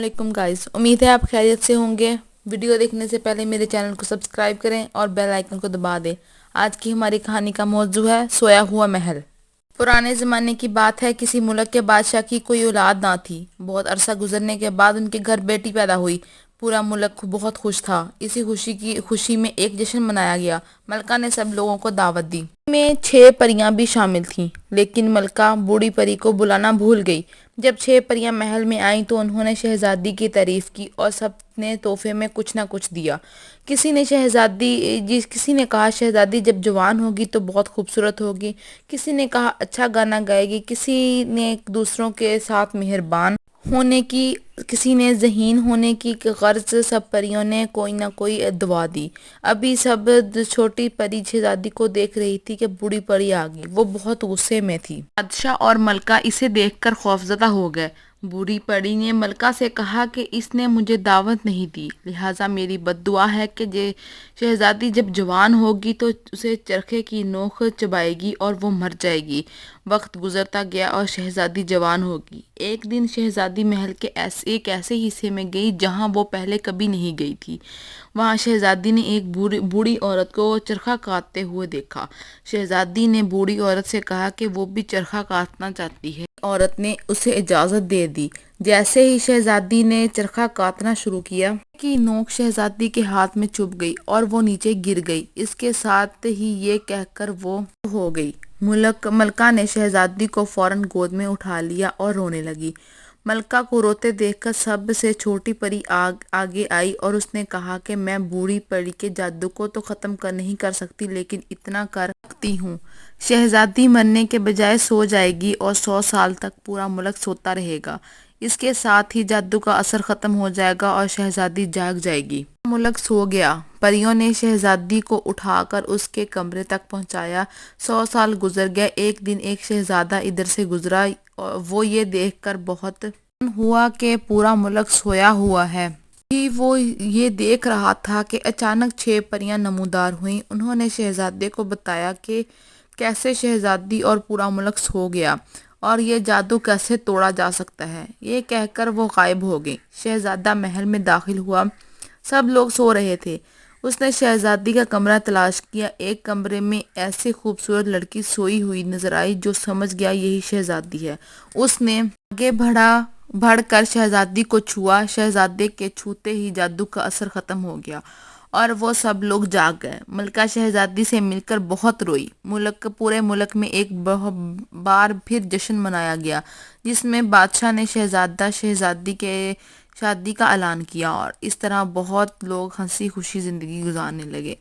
علیکم گائز، امید ہے آپ خیریت سے ہوں گے۔ ویڈیو دیکھنے سے پہلے میرے چینل کو سبسکرائب کریں اور بیل آئیکن کو دبا دیں۔ آج کی ہماری کہانی کا موضوع ہے سویا ہوا محل۔ پرانے زمانے کی بات ہے، کسی ملک کے بادشاہ کی کوئی اولاد نہ تھی۔ بہت عرصہ گزرنے کے بعد ان کے گھر بیٹی پیدا ہوئی۔ پورا ملک بہت خوش تھا۔ اسی خوشی میں ایک جشن منایا گیا۔ ملکہ نے سب لوگوں کو دعوت دی۔ میں 6 پریاں بھی شامل تھیں، لیکن ملکہ بوڑھی پری کو بلانا بھول گئی۔ جب 6 پریاں محل میں آئیں تو انہوں نے شہزادی کی تعریف کی اور سب نے تحفے میں کچھ نہ کچھ دیا۔ کسی نے کہا شہزادی جب جوان ہوگی تو بہت خوبصورت ہوگی، کسی نے کہا اچھا گانا گائے گی، کسی نے دوسروں کے ساتھ مہربان ہونے کی، کسی نے ذہین ہونے کی غرض۔ سب پریوں نے کوئی نہ کوئی دعا دی۔ ابھی سب چھوٹی پری شہزادی کو دیکھ رہی تھی کہ بوڑھی پری آ گئی۔ وہ بہت غصے میں تھی۔ بادشاہ اور ملکہ اسے دیکھ کر خوفزدہ ہو گئے۔ بوڑھی پری نے ملکہ سے کہا کہ اس نے مجھے دعوت نہیں دی، لہٰذا میری بد دعا ہے کہ شہزادی جب جوان ہوگی تو اسے چرخے کی نوک چبائے گی اور وہ مر جائے گی۔ وقت گزرتا گیا اور شہزادی جوان ہوگی۔ ایک دن شہزادی محل کے ایک ایسے حصے میں گئی جہاں وہ پہلے کبھی نہیں گئی تھی۔ وہاں شہزادی نے ایک بوڑھی عورت کو چرخہ کاٹتے ہوئے دیکھا۔ شہزادی نے بوڑھی عورت سے کہا کہ وہ بھی چرخہ کاٹنا چاہتی ہے۔ عورت نے اسے اجازت دے دی۔ جیسے ہی شہزادی نے چرخہ کاٹنا شروع کیا کی نوک شہزادی کے ہاتھ میں چبھ گئی اور وہ نیچے گر گئی۔ اس کے ساتھ ہی یہ کہہ کر وہ ہو گئی۔ ملکہ نے شہزادی کو فوراً گود میں اٹھا لیا اور رونے لگی۔ ملکہ کو روتے دیکھ کر سب سے چھوٹی پری آگے آئی اور اس نے کہا کہ میں بوڑھی پری کے جادو کو تو ختم نہیں کر سکتی، لیکن اتنا کر سکتی ہوں۔ شہزادی مرنے کے بجائے سو جائے گی اور 100 سال تک پورا ملک سوتا رہے گا۔ اس کے ساتھ ہی جادو کا اثر ختم ہو جائے گا اور شہزادی جاگ جائے گی۔ ملک سو گیا۔ پریوں نے شہزادی کو اٹھا کر اس کے کمرے تک پہنچایا۔ 100 سال گزر گئے۔ ایک دن ایک شہزادہ ادھر سے گزرا۔ وہ یہ دیکھ کر بہت ہوا کہ پورا ملک سویا ہوا ہے۔ وہ یہ دیکھ رہا تھا کہ اچانک 6 پریاں نمودار ہوئیں۔ انہوں نے شہزادے کو بتایا کہ کیسے شہزادی اور پورا ملک سو گیا اور یہ جادو کیسے توڑا جا سکتا ہے۔ یہ کہہ کر وہ غائب ہو گئی۔ شہزادہ محل میں داخل ہوا۔ سب لوگ سو رہے تھے۔ اس نے شہزادی کا کمرہ تلاش کیا۔ ایک کمرے میں ایسی خوبصورت لڑکی سوئی ہوئی نظر آئی جو سمجھ گیا یہی شہزادی ہے۔ اس نے آگے بڑھ کر شہزادی کو چھوا۔ شہزادے کے چھوتے ہی جادو کا اثر ختم ہو گیا اور وہ سب لوگ جاگ گئے۔ ملکہ شہزادی سے مل کر بہت روئی۔ پورے ملک میں ایک بار پھر جشن منایا گیا جس میں بادشاہ نے شہزادی کے شادی کا اعلان کیا اور اس طرح بہت لوگ ہنسی خوشی زندگی گزارنے لگے۔